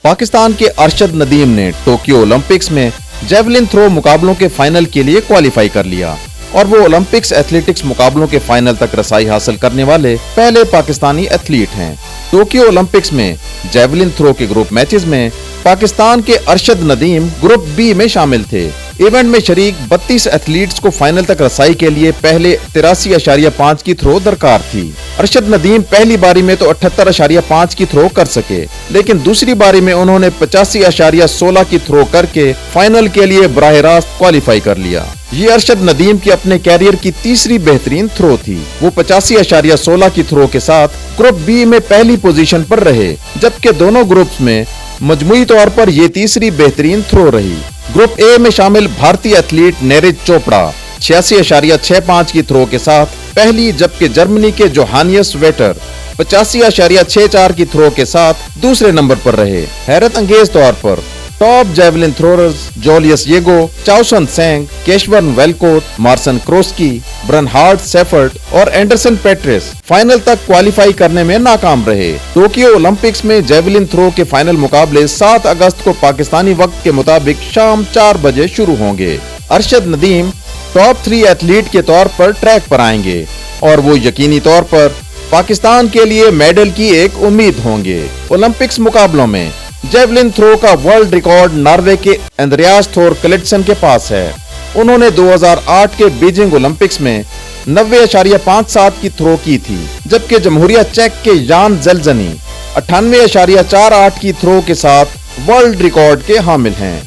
पाकिस्तान के अरशद नदीम ने Tokyo Olympics में जेवलिन थ्रो मुकाबलों के फाइनल के लिए क्वालिफाई कर लिया और वो ओलंपिक्स एथलेटिक्स मुकाबलों के फाइनल तक रसाई हासिल करने वाले पहले पाकिस्तानी एथलीट हैं। टोक्यो ओलंपिक्स में जेवलिन थ्रो के ग्रुप मैचेस में पाकिस्तान के अरशद नदीम ग्रुप बी में शामिल थे। इवेंट में शरीक 32 एथलीट्स को फाइनल तक रसाई के लिए पहले 83.5 की थ्रो दरकार थी। अरशद नदीम पहली बारी में तो 78.5 की थ्रो कर सके, लेकिन दूसरी बारी में उन्होंने 85.16 की थ्रो करके फाइनल के लिए बराह रास्त क्वालिफाई कर लिया। ये अरशद नदीम की अपने कैरियर की तीसरी बेहतरीन थ्रो थी। वो 85.16 की थ्रो के साथ ग्रुप बी में पहली पोजीशन पर रहे, जबकि दोनों ग्रुप्स में मजमुई तौर पर ये तीसरी बेहतरीन थ्रो रही। ग्रुप ए में शामिल भारतीय एथलीट नीरज चोपड़ा 86.65 की थ्रो के साथ पहली, जबकि जर्मनी के जोहानियस वेटर 85.64 की थ्रो के साथ दूसरे नंबर पर रहे। हैरत अंगेज तौर पर top javelin throwers जोलियस येगो, चाओसन Seng, Keshavan वेलकोट, Marsons क्रोस्की, ब्रनहार्ड Seifert और एंडरसन पेट्रेस फाइनल तक क्वालिफाई करने में नाकाम रहे। टोक्यो ओलंपिक्स में जेवलिन थ्रो के फाइनल मुकाबले 7 अगस्त को पाकिस्तानी वक्त के मुताबिक शाम 4 बजे शुरू होंगे। अरशद नदीम टॉप 3 एथलीट के तौर पर ट्रैक पर आएंगे और वो यकीनी तौर पर पाकिस्तान के लिए मेडल की एक उम्मीद होंगे। ओलंपिक्स मुकाबलों में जेवलिन थ्रो का वर्ल्ड रिकॉर्ड नॉर्वे के एंद्रेयास थोर क्लेटसन के पास है। उन्होंने 2008 के बीजिंग ओलंपिक्स में 90.57 की थ्रो की थी, जबकि जमहूरिया चेक के यान ज़ेल्ज़नी 98.48 की थ्रो के साथ वर्ल्ड रिकॉर्ड के हामिल हैं।